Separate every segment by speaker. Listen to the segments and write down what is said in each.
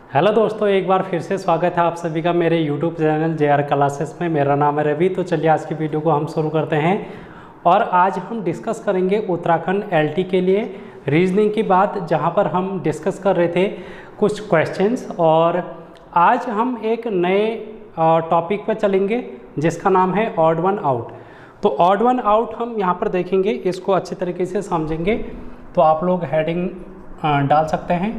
Speaker 1: Hello दोस्तों, एक बार फिर से स्वागत है आप सभी का मेरे यूट्यूब चैनल JR क्लासेस में। मेरा नाम है रवि। तो चलिए आज की वीडियो को हम शुरू करते हैं और आज हम डिस्कस करेंगे उत्तराखंड LT के लिए रीजनिंग की बात, जहां पर हम डिस्कस कर रहे थे कुछ क्वेश्चंस। और आज हम एक नए टॉपिक पर चलेंगे जिसका नाम है ऑड वन आउट। तो ऑड वन आउट हम यहाँ पर देखेंगे, इसको अच्छे तरीके से समझेंगे। तो आप लोग हेडिंग डाल सकते हैं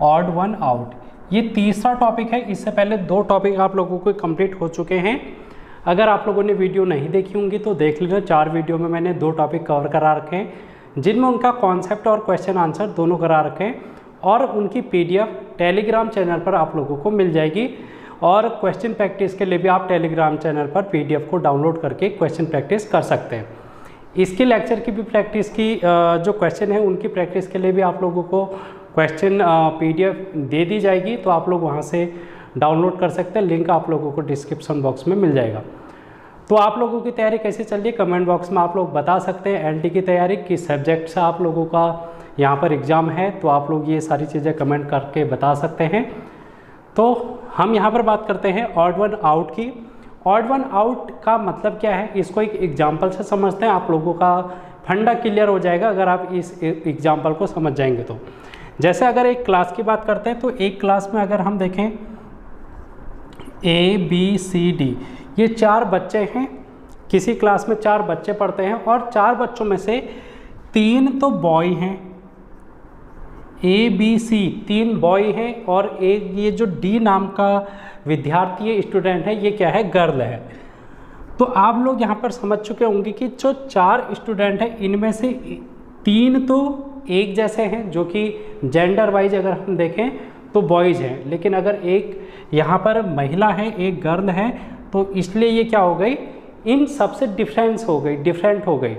Speaker 1: ऑड वन आउट। ये तीसरा टॉपिक है। इससे पहले दो टॉपिक आप लोगों को कंप्लीट हो चुके हैं। अगर आप लोगों ने वीडियो नहीं देखी होंगी तो देख लीजिए। 4 वीडियो में मैंने 2 टॉपिक कवर करा रखे हैं, जिनमें उनका कॉन्सेप्ट और क्वेश्चन आंसर दोनों करा रखे हैं, और उनकी PDF टेलीग्राम चैनल पर आप लोगों को मिल जाएगी। और क्वेश्चन प्रैक्टिस के लिए भी आप टेलीग्राम चैनल पर PDF को डाउनलोड करके क्वेश्चन प्रैक्टिस कर सकते हैं। इसकी लेक्चर की भी प्रैक्टिस की जो क्वेश्चन है उनकी प्रैक्टिस के लिए भी आप लोगों को क्वेश्चन PDF दे दी जाएगी। तो आप लोग वहां से डाउनलोड कर सकते हैं। लिंक आप लोगों को डिस्क्रिप्शन बॉक्स में मिल जाएगा। तो आप लोगों की तैयारी कैसे चल रही है कमेंट बॉक्स में आप लोग बता सकते हैं। LT की तैयारी किस सब्जेक्ट से आप लोगों का यहाँ पर एग्ज़ाम है, तो आप लोग ये सारी चीज़ें कमेंट करके बता सकते हैं। तो हम यहाँ पर बात करते हैं ऑड वन आउट की। ऑड वन आउट का मतलब क्या है, इसको एक एग्जाम्पल से समझते हैं। आप लोगों का फंडा क्लियर हो जाएगा अगर आप इस एग्जाम्पल को समझ जाएंगे। तो जैसे अगर एक क्लास की बात करते हैं, तो एक क्लास में अगर हम देखें ABCD, ये 4 बच्चे हैं। किसी क्लास में 4 बच्चे पढ़ते हैं और 4 बच्चों में से 3 तो बॉय हैं। ABC 3 बॉय हैं और एक ये जो D नाम का विद्यार्थी है, स्टूडेंट है, ये क्या है, गर्ल है। तो आप लोग यहाँ पर समझ चुके होंगे कि जो 4 स्टूडेंट हैं इनमें से 3 तो एक जैसे हैं, जो कि जेंडर वाइज अगर हम देखें तो बॉयज़ हैं। लेकिन अगर एक यहाँ पर महिला है, एक गर्ल है, तो इसलिए ये क्या हो गई, इन सबसे डिफरेंस हो गई, डिफरेंट हो गई।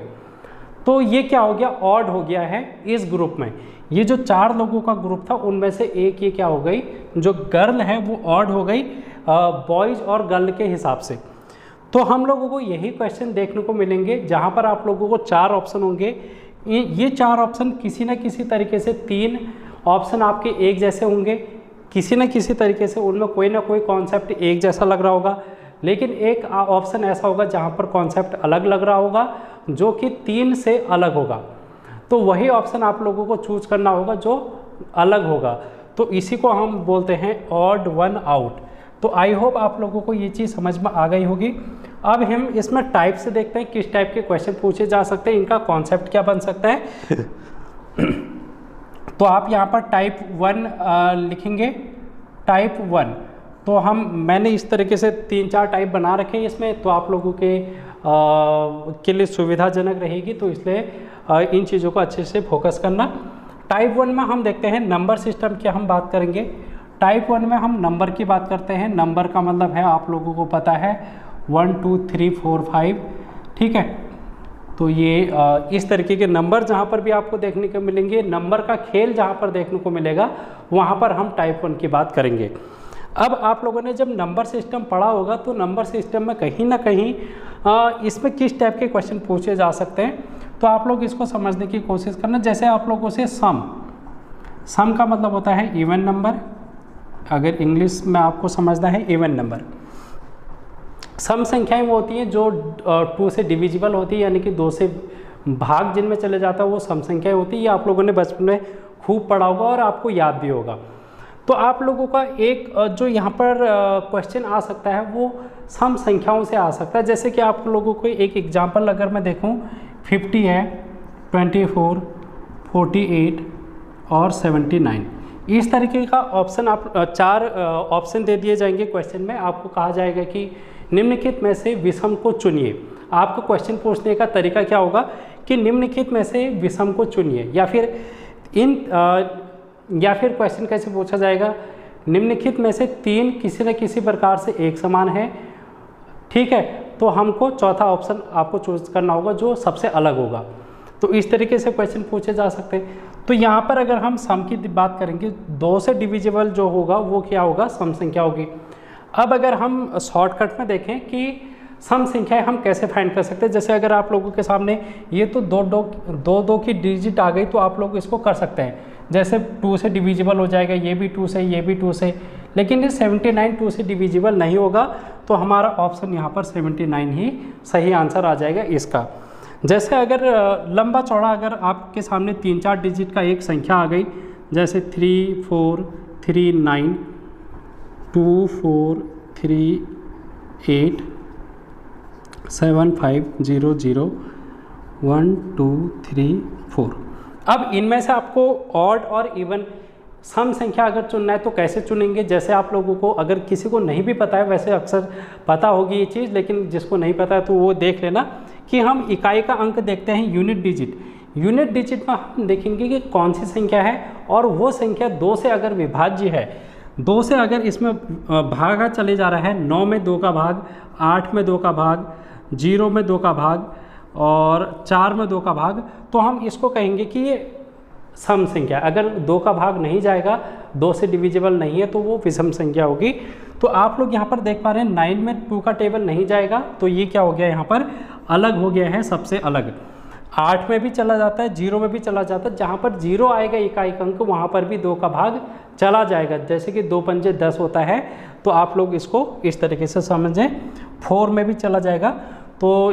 Speaker 1: तो ये क्या हो गया, ऑड हो गया है इस ग्रुप में। ये जो 4 लोगों का ग्रुप था उनमें से एक ये क्या हो गई, जो गर्ल है वो ऑड हो गई बॉयज़ और गर्ल के हिसाब से। तो हम लोगों को यही क्वेश्चन देखने को मिलेंगे जहाँ पर आप लोगों को 4 ऑप्शन होंगे। ये 4 ऑप्शन किसी न किसी तरीके से 3 ऑप्शन आपके एक जैसे होंगे, किसी न किसी तरीके से उनमें कोई ना कोई कॉन्सेप्ट एक जैसा लग रहा होगा। लेकिन एक ऑप्शन ऐसा होगा जहाँ पर कॉन्सेप्ट अलग लग रहा होगा, जो कि 3 से अलग होगा। तो वही ऑप्शन आप लोगों को चूज करना होगा जो अलग होगा। तो इसी को हम बोलते हैं ऑड वन आउट। तो आई होप आप लोगों को ये चीज़ समझ में आ गई होगी। अब हम इसमें टाइप से देखते हैं किस टाइप के क्वेश्चन पूछे जा सकते हैं, इनका कॉन्सेप्ट क्या बन सकता है। तो आप यहाँ पर टाइप 1 लिखेंगे। टाइप 1 तो मैंने इस तरीके से 3-4 टाइप बना रखे हैं इसमें, तो आप लोगों के लिए सुविधाजनक रहेगी। तो इसलिए इन चीज़ों को अच्छे से फोकस करना। टाइप 1 में हम देखते हैं नंबर सिस्टम की हम बात करेंगे। टाइप 1 में हम नंबर की बात करते हैं। नंबर का मतलब है, आप लोगों को पता है, 1 2 3 4 5, ठीक है। तो ये इस तरीके के नंबर जहाँ पर भी आपको देखने को मिलेंगे, नंबर का खेल जहाँ पर देखने को मिलेगा, वहाँ पर हम टाइप 1 की बात करेंगे। अब आप लोगों ने जब नंबर सिस्टम पढ़ा होगा तो नंबर सिस्टम में कहीं ना कहीं इसमें किस टाइप के क्वेश्चन पूछे जा सकते हैं, तो आप लोग इसको समझने की कोशिश करना। जैसे आप लोगों से सम का मतलब होता है इवन नंबर। अगर इंग्लिश में आपको समझना है, इवन नंबर। सम संख्याएं वो होती हैं जो 2 से डिविजिबल होती है, यानी कि 2 से भाग जिनमें चले जाता है, वो सम संख्याएं होती है। ये आप लोगों ने बचपन में खूब पढ़ा होगा और आपको याद भी होगा। तो आप लोगों का एक जो यहाँ पर क्वेश्चन आ सकता है वो सम संख्याओं से आ सकता है। जैसे कि आप लोगों को एक एग्जांपल अगर मैं देखूँ, 50 है, 24, 48 और 79, इस तरीके का ऑप्शन आप 4 ऑप्शन दे दिए जाएंगे क्वेश्चन में। आपको कहा जाएगा कि निम्नलिखित में से विषम को चुनिए। आपको क्वेश्चन पूछने का तरीका क्या होगा कि निम्नलिखित में से विषम को चुनिए, या फिर क्वेश्चन कैसे पूछा जाएगा, निम्नलिखित में से 3 किसी न किसी प्रकार से एक समान है, ठीक है। तो हमको चौथा ऑप्शन आपको चूज करना होगा जो सबसे अलग होगा। तो इस तरीके से क्वेश्चन पूछे जा सकते हैं। तो यहाँ पर अगर हम सम की बात करेंगे, 2 से डिविजिबल जो होगा वो क्या होगा, सम संख्या होगी। अब अगर हम शॉर्टकट में देखें कि सम संख्याएं हम कैसे फाइंड कर सकते हैं, जैसे अगर आप लोगों के सामने ये तो 2 की डिजिट आ गई तो आप लोग इसको कर सकते हैं। जैसे 2 से डिविजिबल हो जाएगा, ये भी 2 से, ये भी 2 से, लेकिन ये 79 2 से डिविजिबल नहीं होगा, तो हमारा ऑप्शन यहाँ पर 79 ही सही आंसर आ जाएगा इसका। जैसे अगर लंबा चौड़ा अगर आपके सामने 3-4 डिजिट का एक संख्या आ गई, जैसे 3 4 3 9 2 4 3 8 7 5 0 0 1 2 3 4। अब इनमें से आपको ऑड और इवन सम संख्या अगर चुनना है तो कैसे चुनेंगे? जैसे आप लोगों को, अगर किसी को नहीं भी पता है, वैसे अक्सर पता होगी ये चीज़, लेकिन जिसको नहीं पता है तो वो देख लेना कि हम इकाई का अंक देखते हैं यूनिट डिजिट। यूनिट डिजिट में हम देखेंगे कि कौन सी संख्या है, और वो संख्या 2 से अगर विभाज्य है, 2 से अगर इसमें भागा चले जा रहा है, 9 में 2 का भाग, 8 में 2 का भाग, 0 में 2 का भाग और 4 में 2 का भाग, तो हम इसको कहेंगे कि ये सम संख्या। अगर 2 का भाग नहीं जाएगा, 2 से डिविजिबल नहीं है, तो वो विषम संख्या होगी। तो आप लोग यहाँ पर देख पा रहे हैं 9 में 2 का टेबल नहीं जाएगा, तो ये क्या हो गया, यहाँ पर अलग हो गया है, सबसे अलग। 8 में भी चला जाता है, 0 में भी चला जाता है, जहाँ पर 0 आएगा इकाई अंक, वहाँ पर भी 2 का भाग चला जाएगा। जैसे कि 2 पंजे 10 होता है, तो आप लोग इसको इस तरीके से समझें। 4 में भी चला जाएगा, तो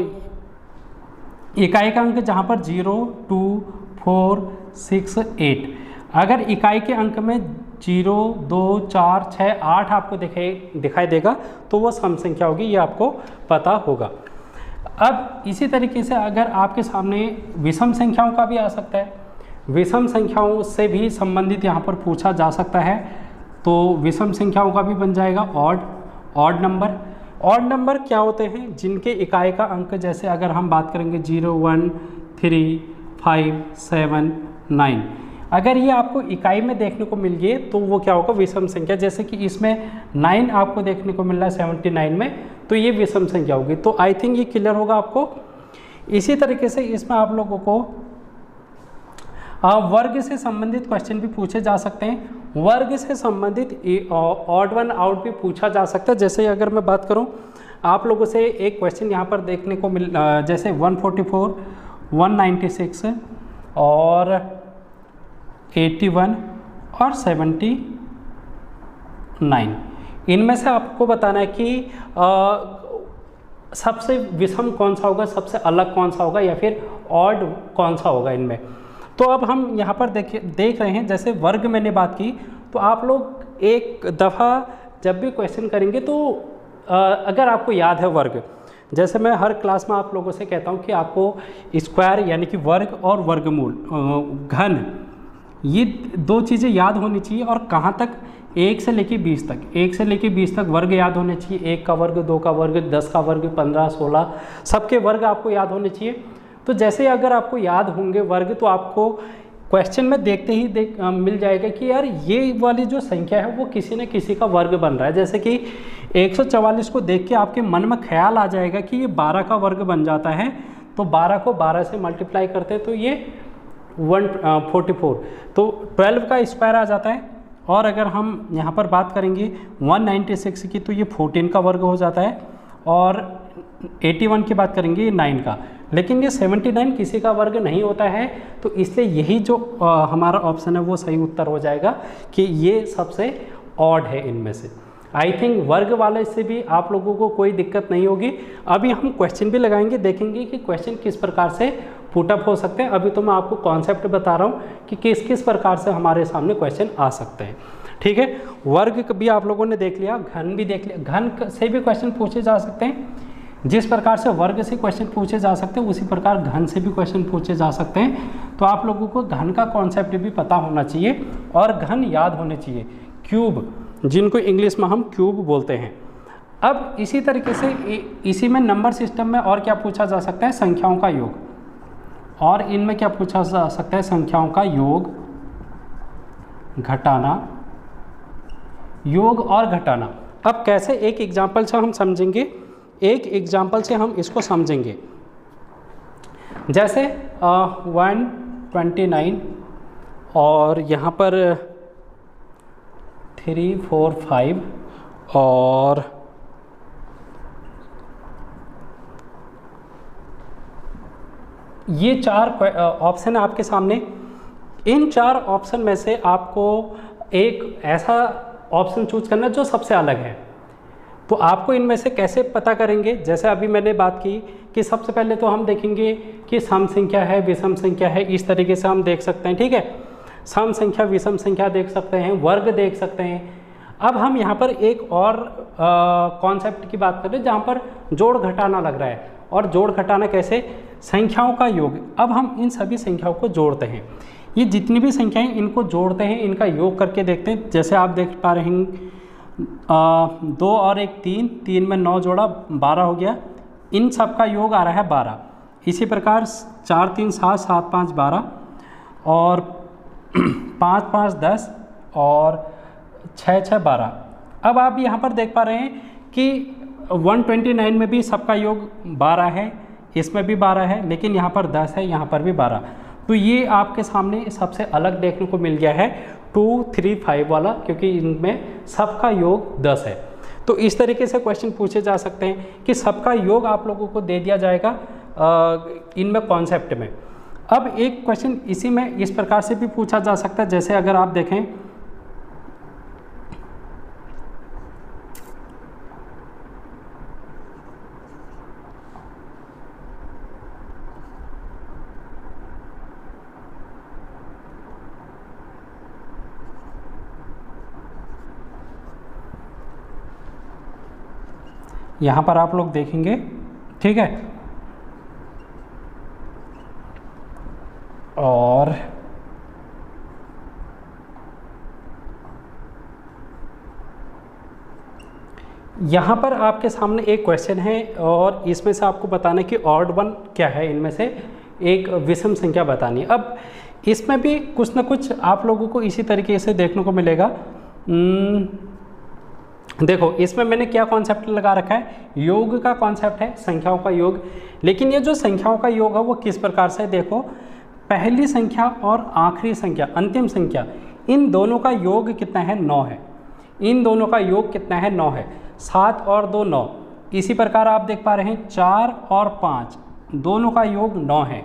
Speaker 1: इकाई का अंक जहाँ पर 0 2 4 6 8, अगर इकाई के अंक में 0 2 4 6 8 आपको दिखाई देगा, तो वो सम संख्या होगी, ये आपको पता होगा। अब इसी तरीके से अगर आपके सामने विषम संख्याओं का भी आ सकता है, विषम संख्याओं से भी संबंधित यहाँ पर पूछा जा सकता है, तो विषम संख्याओं का भी बन जाएगा ऑड नंबर। ऑड नंबर क्या होते हैं? जिनके इकाई का अंक, जैसे अगर हम बात करेंगे 0 1 3 5 7 9, अगर ये आपको इकाई में देखने को मिल गए तो वो क्या होगा, विषम संख्या। जैसे कि इसमें 9 आपको देखने को मिल रहा है 79 में, तो ये विषम संख्या होगी। तो आई थिंक ये क्लियर होगा आपको। इसी तरीके से इसमें आप लोगों को वर्ग से संबंधित क्वेश्चन भी पूछे जा सकते हैं। वर्ग से संबंधित ऑड वन आउट भी पूछा जा सकता है। जैसे अगर मैं बात करूं, आप लोगों से एक क्वेश्चन यहां पर देखने को मिल, जैसे 144 196 और 81 और 79, इनमें से आपको बताना है कि सबसे विषम कौन सा होगा, सबसे अलग कौन सा होगा, या फिर ऑड कौन सा होगा इनमें। तो अब हम यहाँ पर देख रहे हैं, जैसे वर्ग मैंने बात की, तो आप लोग एक दफ़ा जब भी क्वेश्चन करेंगे तो अगर आपको याद है वर्ग, जैसे मैं हर क्लास में आप लोगों से कहता हूँ कि आपको स्क्वायर यानी कि वर्ग और वर्गमूल घन, ये 2 चीज़ें याद होनी चाहिए। और कहाँ तक? 1 से लेके 20 तक, 1 से लेके 20 तक वर्ग याद होने चाहिए। 1 का वर्ग, 2 का वर्ग, 10 का वर्ग, 15 16, सबके वर्ग आपको याद होने चाहिए। तो जैसे अगर आपको याद होंगे वर्ग, तो आपको क्वेश्चन में देखते ही मिल जाएगा कि यार ये वाली जो संख्या है वो किसी न किसी का वर्ग बन रहा है। जैसे कि 144 को देख के आपके मन में ख्याल आ जाएगा कि ये 12 का वर्ग बन जाता है, तो 12 को 12 से मल्टीप्लाई करते हैं तो ये 144, तो 12 का स्क्वायर आ जाता है। और अगर हम यहाँ पर बात करेंगे 196 की, तो ये 14 का वर्ग हो जाता है। और 81 की बात करेंगे, ये 9 का। लेकिन ये 79 किसी का वर्ग नहीं होता है, तो इसलिए यही जो हमारा ऑप्शन है वो सही उत्तर हो जाएगा कि ये सबसे ऑड है इनमें से। आई थिंक वर्ग वाले से भी आप लोगों को कोई दिक्कत नहीं होगी। अभी हम क्वेश्चन भी लगाएंगे, देखेंगे कि क्वेश्चन किस प्रकार से पुटअप हो सकते हैं। अभी तो मैं आपको कॉन्सेप्ट बता रहा हूँ कि किस किस प्रकार से हमारे सामने क्वेश्चन आ सकते हैं। ठीक है, वर्ग भी आप लोगों ने देख लिया, घन भी देख लिया। घन से भी क्वेश्चन पूछे जा सकते हैं। जिस प्रकार से वर्ग से क्वेश्चन पूछे जा सकते हैं, उसी प्रकार घन से भी क्वेश्चन पूछे जा सकते हैं। तो आप लोगों को घन का कॉन्सेप्ट भी पता होना चाहिए और घन याद होने चाहिए। क्यूब, जिनको इंग्लिश में हम क्यूब बोलते हैं। अब इसी तरीके से इसी में नंबर सिस्टम में और क्या पूछा जा सकता है? संख्याओं का योग। और इनमें क्या पूछा जा सकता है? संख्याओं का योग, घटाना, योग और घटाना। अब कैसे? एक एग्जाम्पल से हम समझेंगे, एक एग्जाम्पल से हम इसको समझेंगे। जैसे 129 और यहाँ पर 3 4 5 और ये 4 ऑप्शन है आपके सामने। इन 4 ऑप्शन में से आपको एक ऐसा ऑप्शन चूज करना जो सबसे अलग है। तो आपको इनमें से कैसे पता करेंगे, जैसे अभी मैंने बात की कि सबसे पहले तो हम देखेंगे कि सम संख्या है, विषम संख्या है, इस तरीके से हम देख सकते हैं, ठीक है। सम संख्या, विषम संख्या देख सकते हैं, वर्ग देख सकते हैं। अब हम यहाँ पर एक और कॉन्सेप्ट की बात कर रहे हैं जहाँ पर जोड़ घटाना लग रहा है। और जोड़ घटाना कैसे, संख्याओं का योग। अब हम इन सभी संख्याओं को जोड़ते हैं, ये जितनी भी संख्याएं इनको जोड़ते हैं, इनका योग करके देखते हैं। जैसे आप देख पा रहे हैं 2 और 1 3, 3 में 9 जोड़ा 12 हो गया, इन सब का योग आ रहा है 12। इसी प्रकार 4 3 7, 7 5 12 और 5 5 10 और 6 6 12। अब आप यहाँ पर देख पा रहे हैं कि 129 में भी सबका योग 12 है, इसमें भी 12 है, लेकिन यहाँ पर 10 है, यहाँ पर भी 12। तो ये आपके सामने सबसे अलग देखने को मिल गया है 2 3 5 वाला, क्योंकि इनमें सबका योग 10 है। तो इस तरीके से क्वेश्चन पूछे जा सकते हैं कि सबका योग आप लोगों को दे दिया जाएगा इनमें कॉन्सेप्ट में। अब एक क्वेश्चन इसी में इस प्रकार से भी पूछा जा सकता है, जैसे अगर आप देखें यहाँ पर आप लोग देखेंगे, ठीक है, और यहाँ पर आपके सामने एक क्वेश्चन है और इसमें से आपको बताना है कि ऑड वन क्या है, इनमें से एक विषम संख्या बतानी है। अब इसमें भी कुछ ना कुछ आप लोगों को इसी तरीके से देखने को मिलेगा। देखो इसमें मैंने क्या कॉन्सेप्ट लगा रखा है, योग का कॉन्सेप्ट है, संख्याओं का योग। लेकिन ये जो संख्याओं का योग है वो किस प्रकार से, देखो पहली संख्या और आखिरी संख्या, अंतिम संख्या, इन दोनों का योग कितना है, 9 है। इन दोनों का योग कितना है, 9 है। 7 और 2 9। इसी प्रकार आप देख पा रहे हैं 4 और 5 दोनों का योग 9 है।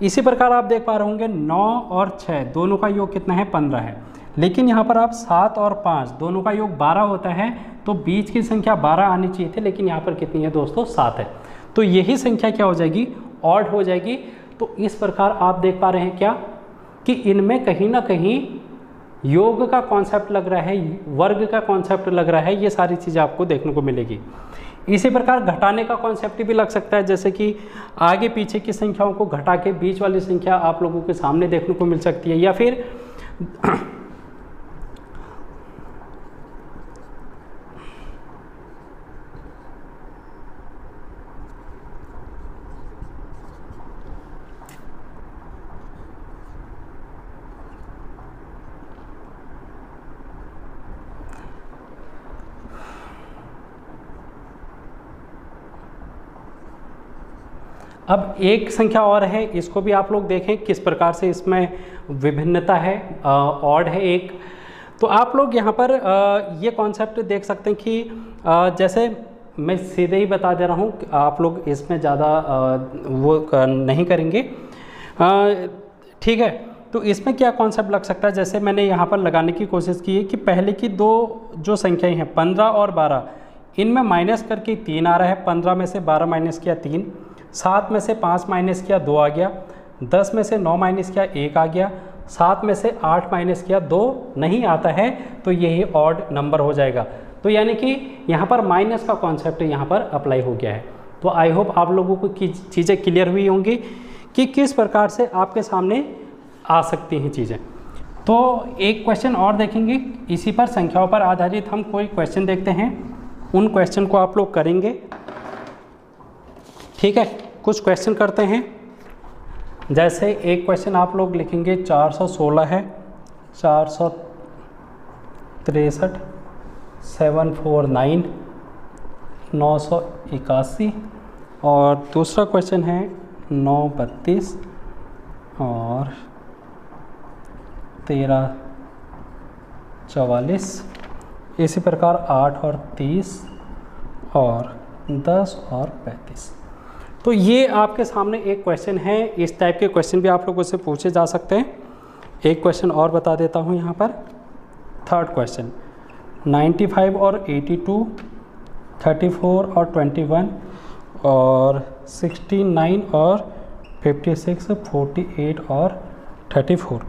Speaker 1: इसी प्रकार आप देख पा रहे होंगे 9 और 6 दोनों का योग कितना है, 15 है। लेकिन यहाँ पर आप 7 और 5 दोनों का योग 12 होता है, तो बीच की संख्या 12 आनी चाहिए थी, लेकिन यहाँ पर कितनी है दोस्तों, 7 है। तो यही संख्या क्या हो जाएगी, ऑड हो जाएगी। तो इस प्रकार आप देख पा रहे हैं क्या कि इनमें कहीं ना कहीं योग का कॉन्सेप्ट लग रहा है, वर्ग का कॉन्सेप्ट लग रहा है, ये सारी चीज़ें आपको देखने को मिलेगी। इसी प्रकार घटाने का कॉन्सेप्ट भी लग सकता है, जैसे कि आगे पीछे की संख्याओं को घटा के बीच वाली संख्या आप लोगों के सामने देखने को मिल सकती है। या फिर अब एक संख्या और है, इसको भी आप लोग देखें किस प्रकार से इसमें विभिन्नता है, ऑड है एक। तो आप लोग यहाँ पर ये कॉन्सेप्ट देख सकते हैं कि जैसे मैं सीधे ही बता दे रहा हूँ, आप लोग इसमें ज़्यादा वो नहीं करेंगे, ठीक है। तो इसमें क्या कॉन्सेप्ट लग सकता है, जैसे मैंने यहाँ पर लगाने की कोशिश की है कि पहले की दो जो संख्याएँ हैं 15 और 12, इनमें माइनस करके 3 आ रहा है। 15 में से 12 माइनस किया 3, 7 में से 5 माइनस किया 2 आ गया, 10 में से 9 माइनस किया 1 आ गया, 7 में से 8 माइनस किया 2 नहीं आता है, तो यही ऑड नंबर हो जाएगा। तो यानी कि यहाँ पर माइनस का कॉन्सेप्ट यहाँ पर अप्लाई हो गया है। तो आई होप आप लोगों को चीज़ें क्लियर हुई होंगी कि किस प्रकार से आपके सामने आ सकती हैं चीज़ें। तो एक क्वेश्चन और देखेंगे, इसी पर संख्याओं पर आधारित हम कोई क्वेश्चन देखते हैं, उन क्वेश्चन को आप लोग करेंगे, ठीक है। कुछ क्वेश्चन करते हैं, जैसे एक क्वेश्चन आप लोग लिखेंगे 416 है, 463, 749, 981 और दूसरा क्वेश्चन है 932 और 1344। इसी प्रकार 8 और 30 और 10 और 35। तो ये आपके सामने एक क्वेश्चन है, इस टाइप के क्वेश्चन भी आप लोगों से पूछे जा सकते हैं। एक क्वेश्चन और बता देता हूँ यहाँ पर। थर्ड क्वेश्चन, 95 और 82, 34 और 21 और 69 और 56, 48 और 34,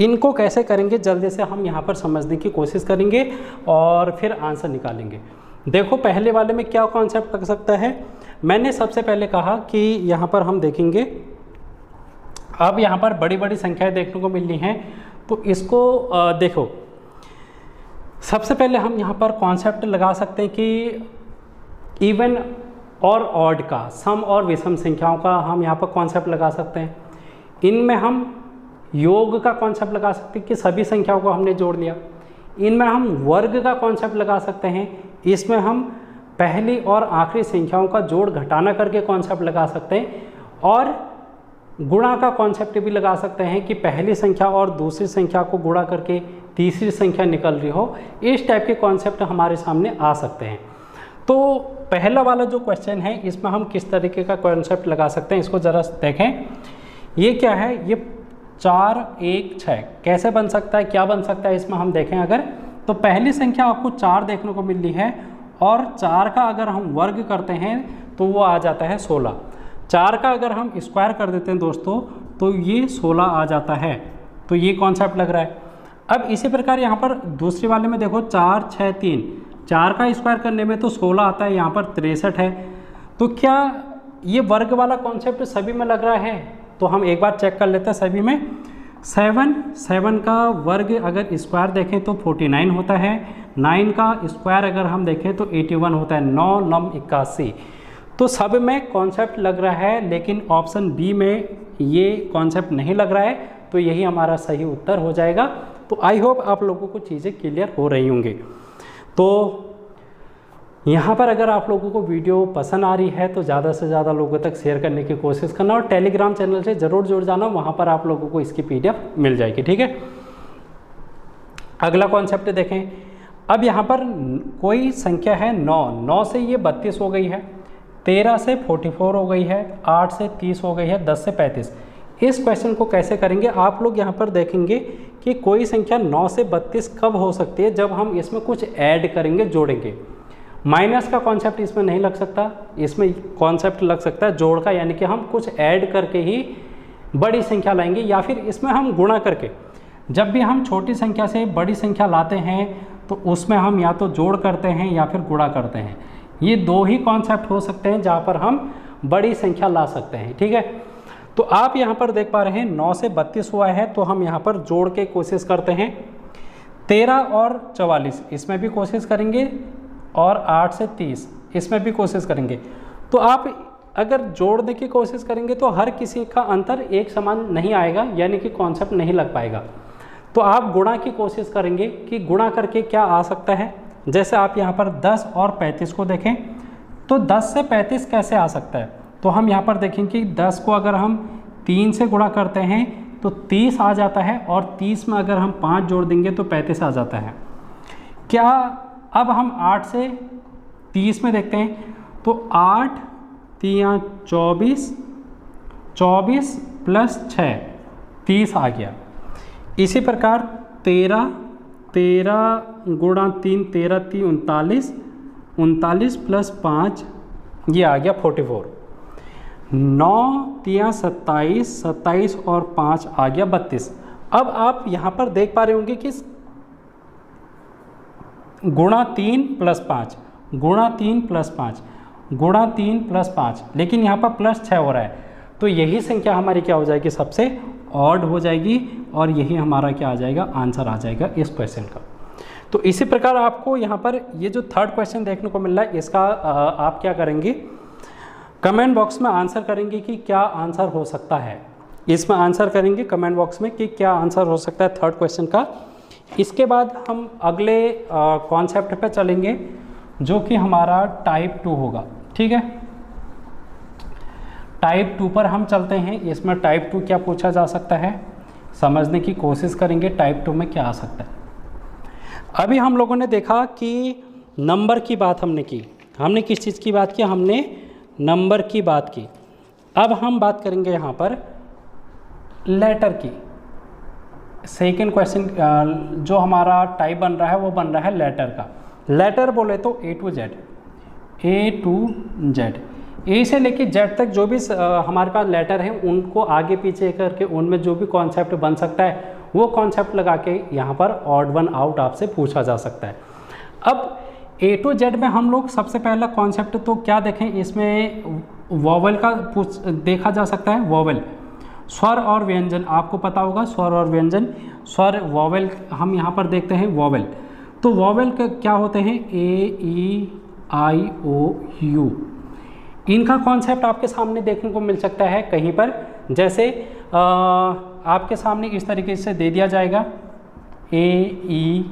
Speaker 1: इनको कैसे करेंगे जल्दी से हम यहाँ पर समझने की कोशिश करेंगे और फिर आंसर निकालेंगे। देखो पहले वाले में क्या कॉन्सेप्ट लग सकता है, मैंने सबसे पहले कहा कि यहाँ पर हम देखेंगे, अब यहाँ पर बड़ी बड़ी संख्याएं देखने को मिलनी हैं, तो इसको देखो सबसे पहले हम यहाँ पर कॉन्सेप्ट लगा सकते हैं कि इवन और ऑड का, सम और विषम संख्याओं का हम यहाँ पर कॉन्सेप्ट लगा सकते हैं। इनमें हम योग का कॉन्सेप्ट लगा सकते हैं कि सभी संख्याओं को हमने जोड़ लिया। इनमें हम वर्ग का कॉन्सेप्ट लगा सकते हैं, इसमें हम पहली और आखिरी संख्याओं का जोड़ घटाना करके कॉन्सेप्ट लगा सकते हैं। और गुणा का कॉन्सेप्ट भी लगा सकते हैं कि पहली संख्या और दूसरी संख्या को गुणा करके तीसरी संख्या निकल रही हो। इस टाइप के कॉन्सेप्ट हमारे सामने आ सकते हैं। तो पहला वाला जो क्वेश्चन है इसमें हम किस तरीके का कॉन्सेप्ट लगा सकते हैं, इसको ज़रा देखें। ये क्या है, ये 4, 1, 6 कैसे बन सकता है, क्या बन सकता है इसमें हम देखें अगर, तो पहली संख्या आपको 4 देखने को मिल रही है और 4 का अगर हम वर्ग करते हैं तो वो आ जाता है 16। 4 का अगर हम स्क्वायर कर देते हैं दोस्तों तो ये 16 आ जाता है। तो ये कॉन्सेप्ट लग रहा है। अब इसी प्रकार यहाँ पर दूसरे वाले में देखो 4, 6, 3, 4 का स्क्वायर करने में तो 16 आता है, यहाँ पर 63 है। तो क्या ये वर्ग वाला कॉन्सेप्ट सभी में लग रहा है, तो हम एक बार चेक कर लेते हैं सभी में। 7 का वर्ग अगर स्क्वायर देखें तो 49 होता है। 9 का स्क्वायर अगर हम देखें तो 81 होता है। 9, 9, 81। तो सब में कॉन्सेप्ट लग रहा है, लेकिन ऑप्शन बी में ये कॉन्सेप्ट नहीं लग रहा है, तो यही हमारा सही उत्तर हो जाएगा। तो आई होप आप लोगों को चीज़ें क्लियर हो रही होंगी। तो यहाँ पर अगर आप लोगों को वीडियो पसंद आ रही है तो ज़्यादा से ज़्यादा लोगों तक शेयर करने की कोशिश करना और टेलीग्राम चैनल से ज़रूर जुड़ जाना, वहाँ पर आप लोगों को इसकी PDF मिल जाएगी। ठीक है, अगला कॉन्सेप्ट देखें। अब यहाँ पर कोई संख्या है 9 से ये 32 हो गई है, 13 से 44 हो गई है, 8 से 30 हो गई है, 10 से 35। इस क्वेश्चन को कैसे करेंगे, आप लोग यहाँ पर देखेंगे कि कोई संख्या 9 से 32 कब हो सकती है, जब हम इसमें कुछ ऐड करेंगे, जोड़ेंगे। माइनस का कॉन्सेप्ट इसमें नहीं लग सकता, इसमें कॉन्सेप्ट लग सकता है जोड़ का, यानी कि हम कुछ ऐड करके ही बड़ी संख्या लाएंगे, या फिर इसमें हम गुणा करके। जब भी हम छोटी संख्या से बड़ी संख्या लाते हैं तो उसमें हम या तो जोड़ करते हैं या फिर गुणा करते हैं। ये दो ही कॉन्सेप्ट हो सकते हैं जहाँ पर हम बड़ी संख्या ला सकते हैं। ठीक है, तो आप यहाँ पर देख पा रहे हैं 9 से 32 हुआ है, तो हम यहाँ पर जोड़ के कोशिश करते हैं। 13 और 44 इसमें भी कोशिश करेंगे, और 8 से 30 इसमें भी कोशिश करेंगे। तो आप अगर जोड़ने की कोशिश करेंगे तो हर किसी का अंतर एक समान नहीं आएगा, यानी कि कॉन्सेप्ट नहीं लग पाएगा। तो आप गुणा की कोशिश करेंगे कि गुणा करके क्या आ सकता है। जैसे आप यहाँ पर 10 और 35 को देखें तो 10 से 35 कैसे आ सकता है, तो हम यहाँ पर देखें कि 10 को अगर हम 3 से गुणा करते हैं तो 30 आ जाता है, और 30 में अगर हम 5 जोड़ देंगे तो 35 आ जाता है। क्या अब हम 8 से 30 में देखते हैं तो 8 3 24, 24 प्लस 6 30 आ गया। इसी प्रकार 13 गुणा 3 13 3 39, 39 प्लस 5 ये आ गया 44। 9 3 27, 27 और 5 आ गया 32। अब आप यहाँ पर देख पा रहे होंगे कि गुणा 3 प्लस 5, गुणा 3 प्लस 5, गुणा 3 प्लस 5, लेकिन यहाँ पर प्लस 6 हो रहा है। तो यही संख्या हमारी क्या हो जाएगी, सबसे ऑड हो जाएगी, और यही हमारा क्या आ जाएगा, आंसर आ जाएगा इस क्वेश्चन का। तो इसी प्रकार आपको यहाँ पर ये जो थर्ड क्वेश्चन देखने को मिल रहा है, इसका आप क्या करेंगे, कमेंट बॉक्स में आंसर करेंगे कि क्या आंसर हो सकता है। इसमें आंसर करेंगे कमेंट बॉक्स में कि क्या आंसर हो सकता है थर्ड क्वेश्चन का। इसके बाद हम अगले कॉन्सेप्ट पे चलेंगे, जो कि हमारा टाइप 2 होगा। ठीक है, टाइप 2 पर हम चलते हैं। इसमें टाइप 2 क्या पूछा जा सकता है समझने की कोशिश करेंगे, टाइप 2 में क्या आ सकता है। अभी हम लोगों ने देखा कि नंबर की बात हमने की, हमने किस चीज़ की बात की, हमने नंबर की बात की। अब हम बात करेंगे यहाँ पर लेटर की। सेकेंड क्वेश्चन जो हमारा टाइप बन रहा है वो बन रहा है लेटर का। लेटर बोले तो A to Z, A to Z, ए से लेके जेड तक जो भी हमारे पास लेटर हैं उनको आगे पीछे करके उनमें जो भी कॉन्सेप्ट बन सकता है वो कॉन्सेप्ट लगा के यहाँ पर ऑड वन आउट आपसे पूछा जा सकता है। अब ए टू जेड में हम लोग सबसे पहला कॉन्सेप्ट तो क्या देखें, इसमें वॉवल का देखा जा सकता है। वॉवल स्वर और व्यंजन, आपको पता होगा स्वर और व्यंजन, स्वर वॉवल हम यहाँ पर देखते हैं वॉवल। तो वॉवल के क्या होते हैं, ए ई आई ओ यू, इनका कॉन्सेप्ट आपके सामने देखने को मिल सकता है कहीं पर। जैसे आपके सामने इस तरीके से दे दिया जाएगा ए ई,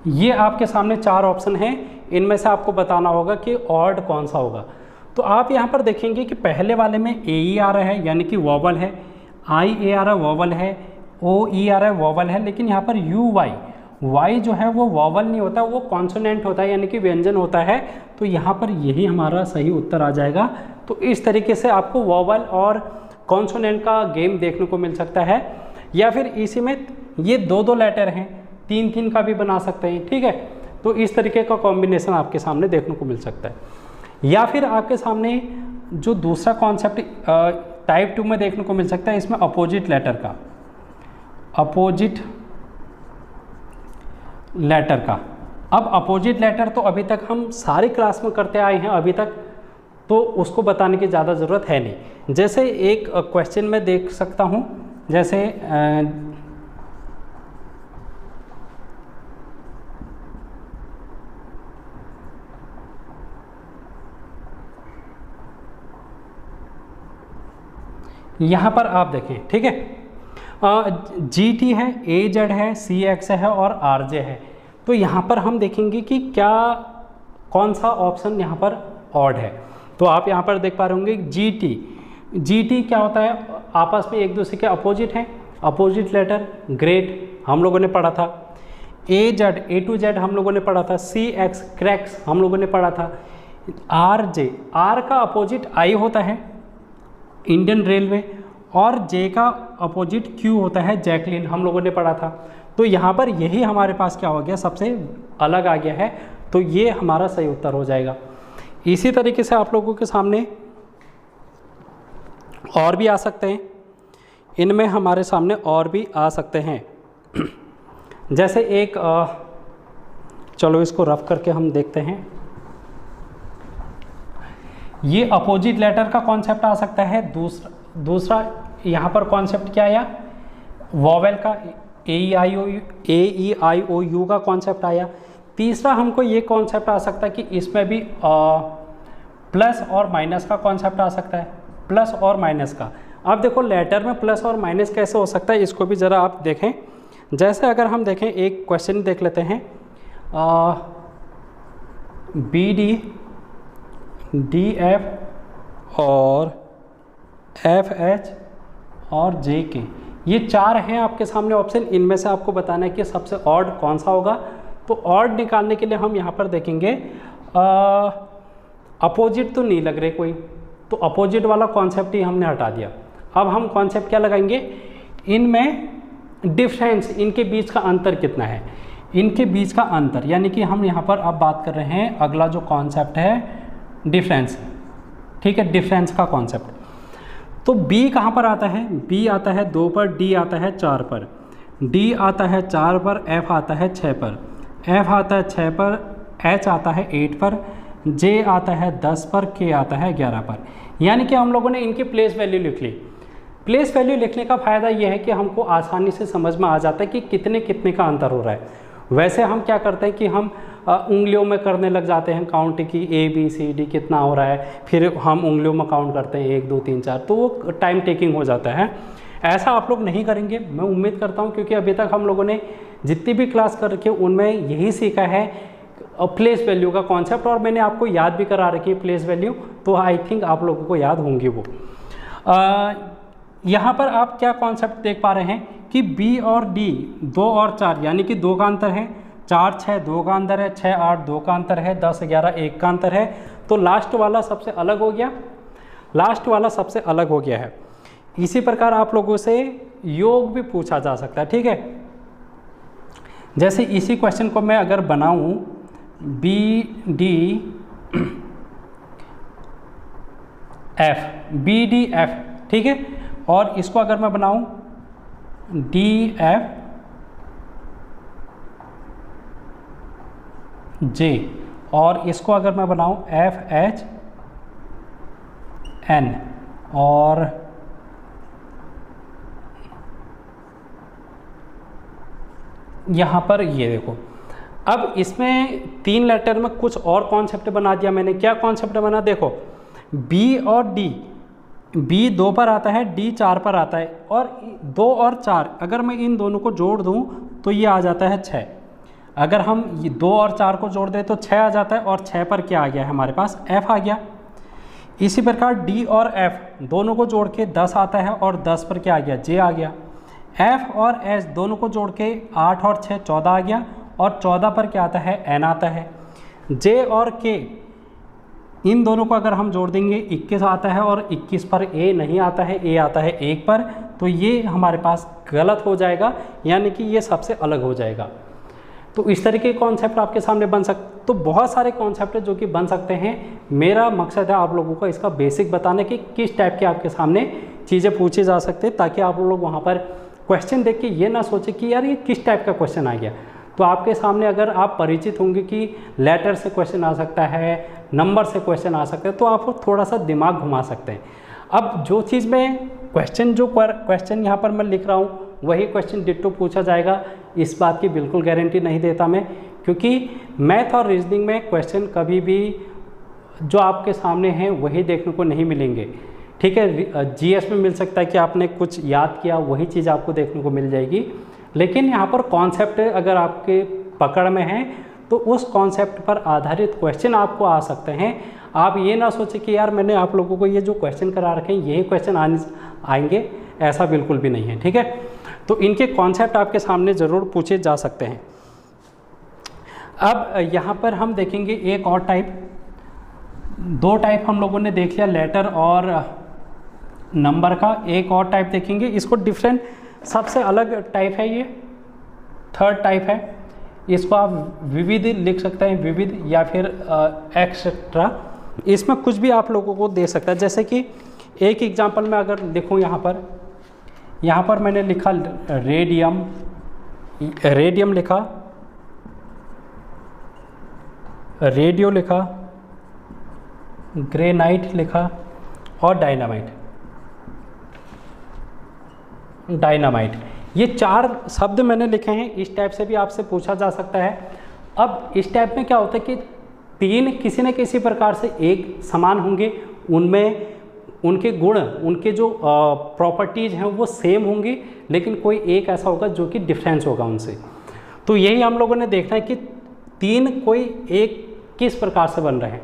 Speaker 1: ये आपके सामने 4 ऑप्शन हैं, इनमें से आपको बताना होगा कि ऑड कौन सा होगा। तो आप यहाँ पर देखेंगे कि पहले वाले में ए ई आ रहा है यानी कि वॉवल है, आई ए आ रहा है वॉवल है, ओ ई आ रहा है वॉवल है, लेकिन यहाँ पर यू वाई, वाई जो है वो वॉवल नहीं होता, वो कॉन्सोनेंट होता है यानी कि व्यंजन होता है। तो यहाँ पर यही हमारा सही उत्तर आ जाएगा। तो इस तरीके से आपको वॉवल और कॉन्सोनेंट का गेम देखने को मिल सकता है। या फिर इसी में ये 2 लेटर हैं, 3 का भी बना सकते हैं, ठीक है। तो इस तरीके का कॉम्बिनेशन आपके सामने देखने को मिल सकता है। या फिर आपके सामने जो दूसरा कॉन्सेप्ट टाइप 2 में देखने को मिल सकता है, इसमें अपोजिट लेटर का, अपोजिट लेटर का। अब अपोजिट लेटर तो अभी तक हम सारी क्लास में करते आए हैं अभी तक, तो उसको बताने की ज़्यादा ज़रूरत है नहीं। जैसे एक क्वेश्चन में देख सकता हूँ, जैसे यहाँ पर आप देखें, ठीक है, जी टी है, ए जेड है, सी एक्स है और आर जे है। तो यहाँ पर हम देखेंगे कि क्या कौन सा ऑप्शन यहाँ पर ऑड है। तो आप यहाँ पर देख पा रहे होंगे जी टी, जी टी क्या होता है, आपस में एक दूसरे के अपोजिट हैं, अपोजिट लेटर, ग्रेट हम लोगों ने पढ़ा था। ए जेड, ए टू जेड हम लोगों ने पढ़ा था। सी एक्स, क्रैक्स हम लोगों ने पढ़ा था। आर जे, आर का अपोजिट आई होता है, इंडियन रेलवे, और जे का अपोजिट क्यू होता है, जैकलिन हम लोगों ने पढ़ा था। तो यहाँ पर यही हमारे पास क्या हो गया, सबसे अलग आ गया है। तो ये हमारा सही उत्तर हो जाएगा। इसी तरीके से आप लोगों के सामने और भी आ सकते हैं, इनमें हमारे सामने और भी आ सकते हैं। जैसे एक चलो इसको रफ करके हम देखते हैं। ये अपोजिट लेटर का कॉन्सेप्ट आ सकता है। दूसरा यहाँ पर कॉन्सेप्ट क्या आया, वॉवेल का, ए ई आई ओ यू का कॉन्सेप्ट आया। तीसरा हमको ये कॉन्सेप्ट आ सकता है कि इसमें भी प्लस और माइनस का कॉन्सेप्ट आ सकता है, प्लस और माइनस का। अब देखो लेटर में प्लस और माइनस कैसे हो सकता है, इसको भी ज़रा आप देखें। जैसे अगर हम देखें, एक क्वेश्चन देख लेते हैं, बी डी, डी एफ और एफ एच और जे के, ये 4 हैं आपके सामने ऑप्शन। इनमें से आपको बताना है कि सबसे ऑड कौन सा होगा। तो ऑड निकालने के लिए हम यहाँ पर देखेंगे, अपोजिट तो नहीं लग रहे कोई, तो अपोजिट वाला कॉन्सेप्ट ही हमने हटा दिया। अब हम कॉन्सेप्ट क्या लगाएंगे, इनमें डिफरेंस, इनके बीच का अंतर कितना है, इनके बीच का अंतर, यानी कि हम यहाँ पर अब बात कर रहे हैं, अगला जो कॉन्सेप्ट है डिफरेंस, ठीक है, डिफरेंस का कॉन्सेप्ट। तो B कहाँ पर आता है, B आता है 2 पर, D आता है 4 पर, D आता है 4 पर, F आता है 6 पर, F आता है 6 पर, H आता है 8 पर, J आता है 10 पर, K आता है 11 पर। यानी कि हम लोगों ने इनकी प्लेस वैल्यू लिख ली। प्लेस वैल्यू लिखने का फ़ायदा यह है कि हमको आसानी से समझ में आ जाता है कि कितने कितने का अंतर हो रहा है। वैसे हम क्या करते हैं कि हम उंगलियों में करने लग जाते हैं काउंट की, A B C D कितना हो रहा है, फिर हम उंगलियों में काउंट करते हैं 1 2 3 4, तो वो टाइम टेकिंग हो जाता है। ऐसा आप लोग नहीं करेंगे, मैं उम्मीद करता हूँ, क्योंकि अभी तक हम लोगों ने जितनी भी क्लास कर रखी है उनमें यही सीखा है प्लेस वैल्यू का कॉन्सेप्ट, और मैंने आपको याद भी करा रखी है प्लेस वैल्यू, तो आई थिंक आप लोगों को याद होंगी वो। यहाँ पर आप क्या कॉन्सेप्ट देख पा रहे हैं कि B और D 2 और 4 यानी कि 2 का अंतर है, 4 6 2 का अंतर है, 6 8 2 का अंतर है, 10 11 1 का अंतर है। तो लास्ट वाला सबसे अलग हो गया, लास्ट वाला सबसे अलग हो गया है। इसी प्रकार आप लोगों से योग भी पूछा जा सकता है, ठीक है। जैसे इसी क्वेश्चन को मैं अगर बनाऊं BDF, BDF, ठीक है, और इसको अगर मैं बनाऊं DFJ, और इसको अगर मैं बनाऊं FHN, और यहाँ पर ये देखो, अब इसमें 3 लेटर में कुछ और कॉन्सेप्ट बना दिया मैंने। क्या कॉन्सेप्ट बना, देखो B और D, B 2 पर आता है, D 4 पर आता है, और 2 और 4 अगर मैं इन दोनों को जोड़ दूं तो ये आ जाता है 6। अगर हम 2 और 4 को जोड़ दें तो 6 आ जाता है, और 6 पर क्या आ गया है हमारे पास, F आ गया। इसी प्रकार D और F दोनों को जोड़ के 10 आता है, और 10 पर क्या आ गया, J आ गया। F और S दोनों को जोड़ के 8 और 6 14 आ गया, और 14 पर क्या आता है, N आता है। J और K इन दोनों को अगर हम जोड़ देंगे 21 आता है, और 21 पर A नहीं आता है, A आता है 1 पर, तो ये हमारे पास गलत हो जाएगा, यानी कि ये सबसे अलग हो जाएगा। तो इस तरीके के कॉन्सेप्ट आपके सामने बन सकते, तो बहुत सारे कॉन्सेप्ट जो कि बन सकते हैं। मेरा मकसद है आप लोगों को इसका बेसिक बताने कि किस टाइप के आपके सामने चीज़ें पूछी जा सकती है, ताकि आप लोग वहाँ पर क्वेश्चन देख के ये ना सोचे कि यार ये किस टाइप का क्वेश्चन आ गया। तो आपके सामने अगर आप परिचित होंगे कि लेटर से क्वेश्चन आ सकता है, नंबर से क्वेश्चन आ सकता है, तो आप थोड़ा सा दिमाग घुमा सकते हैं। अब जो चीज़ में क्वेश्चन यहाँ पर मैं लिख रहा हूँ वही क्वेश्चन डिट्टो पूछा जाएगा, इस बात की बिल्कुल गारंटी नहीं देता मैं, क्योंकि मैथ और रीजनिंग में क्वेश्चन कभी भी जो आपके सामने हैं वही देखने को नहीं मिलेंगे, ठीक है। GS में मिल सकता है कि आपने कुछ याद किया, वही चीज़ आपको देखने को मिल जाएगी, लेकिन यहाँ पर कॉन्सेप्ट अगर आपके पकड़ में है तो उस कॉन्सेप्ट पर आधारित क्वेश्चन आपको आ सकते हैं। आप ये ना सोचें कि यार मैंने आप लोगों को ये जो क्वेश्चन करा रखे हैं यही क्वेश्चन आएंगे, ऐसा बिल्कुल भी नहीं है, ठीक है। तो इनके कॉन्सेप्ट आपके सामने ज़रूर पूछे जा सकते हैं। अब यहाँ पर हम देखेंगे एक और टाइप, 2 टाइप हम लोगों ने देख लिया, लेटर और नंबर का। एक और टाइप देखेंगे, इसको डिफरेंट, सबसे अलग टाइप है ये, 3rd टाइप है। इसको आप विविध लिख सकते हैं, विविध या फिर एक्सेट्रा, इसमें कुछ भी आप लोगों को दे सकता है। जैसे कि एक एग्जांपल में अगर लिखूं, यहाँ पर मैंने लिखा रेडियम लिखा, रेडियो लिखा, ग्रेनाइट लिखा, और डायनामाइट, ये 4 शब्द मैंने लिखे हैं। इस टाइप से भी आपसे पूछा जा सकता है। अब इस टाइप में क्या होता है कि 3 किसी न किसी प्रकार से एक समान होंगे, उनमें उनके गुण, उनके जो प्रॉपर्टीज़ हैं वो सेम होंगी, लेकिन कोई एक ऐसा होगा जो कि डिफरेंस होगा उनसे। तो यही हम लोगों ने देखना है कि 3 कोई एक किस प्रकार से बन रहे हैं,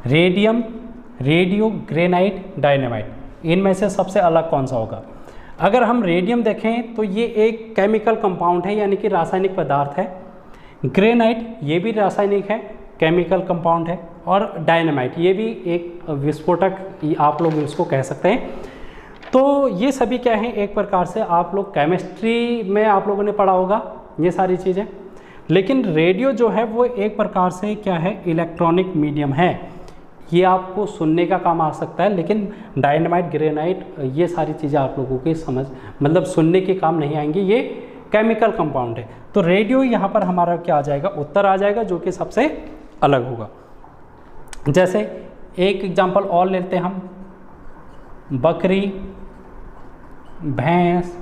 Speaker 1: रेडियम, रेडियो, ग्रेनाइट, डायनामाइट, इनमें से सबसे अलग कौन सा होगा। अगर हम रेडियम देखें तो ये एक केमिकल कंपाउंड है, यानी कि रासायनिक पदार्थ है। ग्रेनाइट ये भी रासायनिक है, केमिकल कंपाउंड है। और डायनामाइट ये भी एक विस्फोटक, आप लोग इसको कह सकते हैं। तो ये सभी क्या हैं, एक प्रकार से आप लोग केमिस्ट्री में आप लोगों ने पढ़ा होगा ये सारी चीज़ें। लेकिन रेडियो जो है वो एक प्रकार से क्या है, इलेक्ट्रॉनिक मीडियम है, ये आपको सुनने का काम आ सकता है। लेकिन डायनामाइट, ग्रेनाइट, ये सारी चीज़ें आप लोगों की समझ मतलब सुनने के काम नहीं आएंगी, ये केमिकल कंपाउंड है। तो रेडियो यहाँ पर हमारा क्या आ जाएगा, उत्तर आ जाएगा, जो कि सबसे अलग होगा। जैसे एक एग्जांपल और लेते हैं हम, बकरी, भैंस,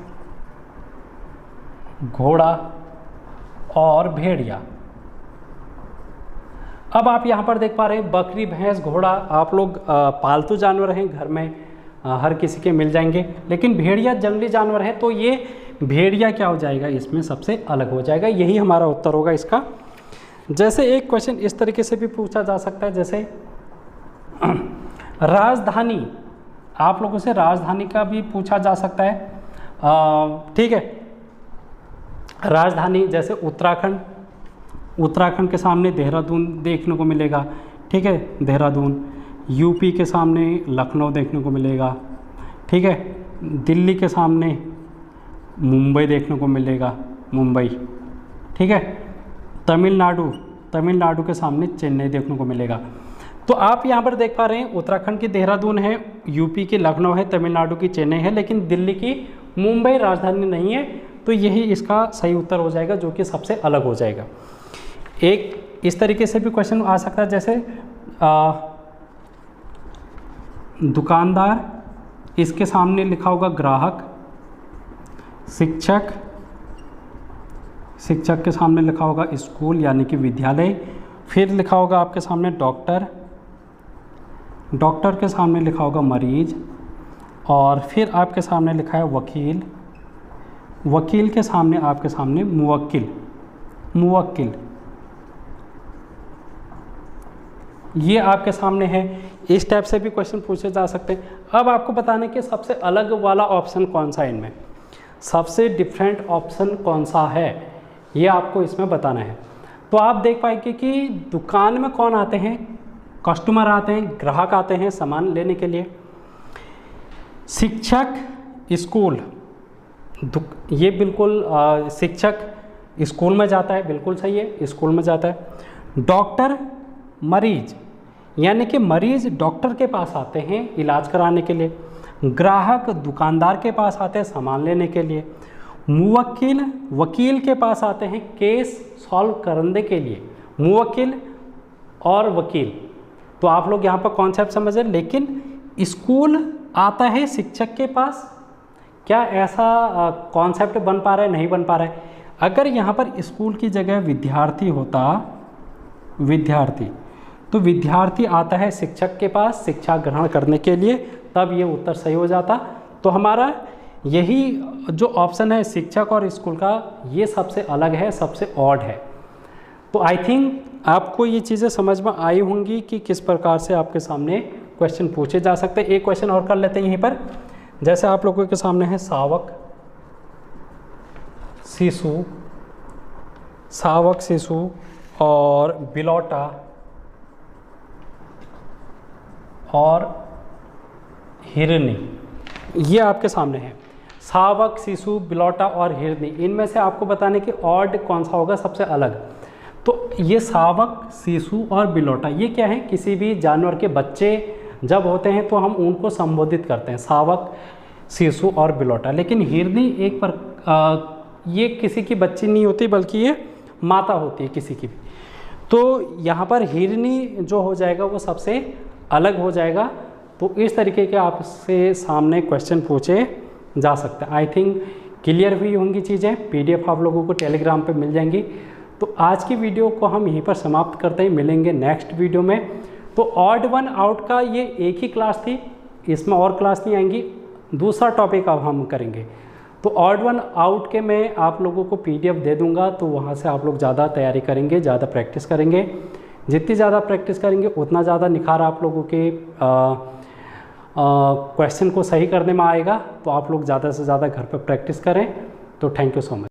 Speaker 1: घोड़ा और भेड़िया। अब आप यहाँ पर देख पा रहे हैं बकरी, भैंस, घोड़ा, आप लोग पालतू जानवर हैं, घर में हर किसी के मिल जाएंगे। लेकिन भेड़िया जंगली जानवर है, तो ये भेड़िया क्या हो जाएगा, इसमें सबसे अलग हो जाएगा। यही हमारा उत्तर होगा इसका। जैसे एक क्वेश्चन इस तरीके से भी पूछा जा सकता है, जैसे राजधानी, आप लोगों से राजधानी का भी पूछा जा सकता है, ठीक है। राजधानी जैसे उत्तराखंड, उत्तराखंड के सामने देहरादून देखने को मिलेगा, ठीक है, देहरादून। यूपी के सामने लखनऊ देखने को मिलेगा, ठीक है। दिल्ली के सामने मुंबई देखने को मिलेगा, मुंबई, ठीक है। तमिलनाडु के सामने चेन्नई देखने को मिलेगा। तो आप यहाँ पर देख पा रहे हैं उत्तराखंड की देहरादून है, यूपी की लखनऊ है, तमिलनाडु की चेन्नई है, लेकिन दिल्ली की मुंबई राजधानी नहीं है। तो यही इसका सही उत्तर हो जाएगा, जो कि सबसे अलग हो जाएगा। एक इस तरीके से भी क्वेश्चन आ सकता है, जैसे दुकानदार, इसके सामने लिखा होगा ग्राहक। शिक्षक के सामने लिखा होगा स्कूल यानी कि विद्यालय। फिर लिखा होगा आपके सामने डॉक्टर के सामने लिखा होगा मरीज। और फिर आपके सामने लिखा है वकील के सामने आपके सामने मुवक्किल। ये आपके सामने है। इस टाइप से भी क्वेश्चन पूछे जा सकते हैं। अब आपको बताना है कि सबसे अलग वाला ऑप्शन कौन सा है, इनमें सबसे डिफरेंट ऑप्शन कौन सा है, ये आपको इसमें बताना है। तो आप देख पाएंगे कि दुकान में कौन आते हैं, कस्टमर आते हैं, ग्राहक आते हैं सामान लेने के लिए। शिक्षक स्कूल, ये बिल्कुल शिक्षक स्कूल में जाता है, बिल्कुल सही है, स्कूल में जाता है। डॉक्टर मरीज, यानी कि मरीज डॉक्टर के पास आते हैं इलाज कराने के लिए। ग्राहक दुकानदार के पास आते हैं सामान लेने के लिए। मुवक्किल वकील के पास आते हैं केस सॉल्व करने के लिए। मुवक्किल और वकील, तो आप लोग यहाँ पर कॉन्सेप्ट समझ रहे। लेकिन स्कूल आता है शिक्षक के पास, क्या ऐसा कॉन्सेप्ट बन पा रहा है? नहीं बन पा रहा है। अगर यहाँ पर स्कूल की जगह विद्यार्थी होता, तो विद्यार्थी आता है शिक्षक के पास शिक्षा ग्रहण करने के लिए, तब ये उत्तर सही हो जाता। तो हमारा यही जो ऑप्शन है शिक्षक और स्कूल का, ये सबसे अलग है, सबसे ऑड है। तो आई थिंक आपको ये चीज़ें समझ में आई होंगी कि किस प्रकार से आपके सामने क्वेश्चन पूछे जा सकते हैं। एक क्वेश्चन और कर लेते हैं यहीं पर। जैसे आप लोगों के सामने है शावक शिशु और बिलौटा और हिरनी, ये आपके सामने है। शावक, शिशु, बिलौटा और हिरनी, इनमें से आपको बताने कि ऑड कौन सा होगा सबसे अलग। तो ये शावक, शिशु और बिलौटा, ये क्या है? किसी भी जानवर के बच्चे जब होते हैं तो हम उनको संबोधित करते हैं, शावक, शिशु और बिलौटा। लेकिन हिरनी एक ये किसी की बच्ची नहीं होती, बल्कि ये माता होती है किसी की भी। तो यहाँ पर हिरनी जो हो जाएगा वो सबसे अलग हो जाएगा। तो इस तरीके के आपसे सामने क्वेश्चन पूछे जा सकते हैं। आई थिंक क्लियर हुई होंगी चीज़ें। PDF आप लोगों को टेलीग्राम पे मिल जाएंगी। तो आज की वीडियो को हम यहीं पर समाप्त करते हैं, मिलेंगे नेक्स्ट वीडियो में। तो ऑड वन आउट का ये एक ही क्लास थी, इसमें और क्लास नहीं आएंगी, दूसरा टॉपिक अब हम करेंगे। तो ऑड वन आउट के मैं आप लोगों को PDF दे दूंगा, तो वहाँ से आप लोग ज़्यादा तैयारी करेंगे, ज़्यादा प्रैक्टिस करेंगे। जितनी ज़्यादा प्रैक्टिस करेंगे उतना ज़्यादा निखार आप लोगों के क्वेश्चन को सही करने में आएगा। तो आप लोग ज़्यादा से ज़्यादा घर पर प्रैक्टिस करें। तो थैंक यू सो मच।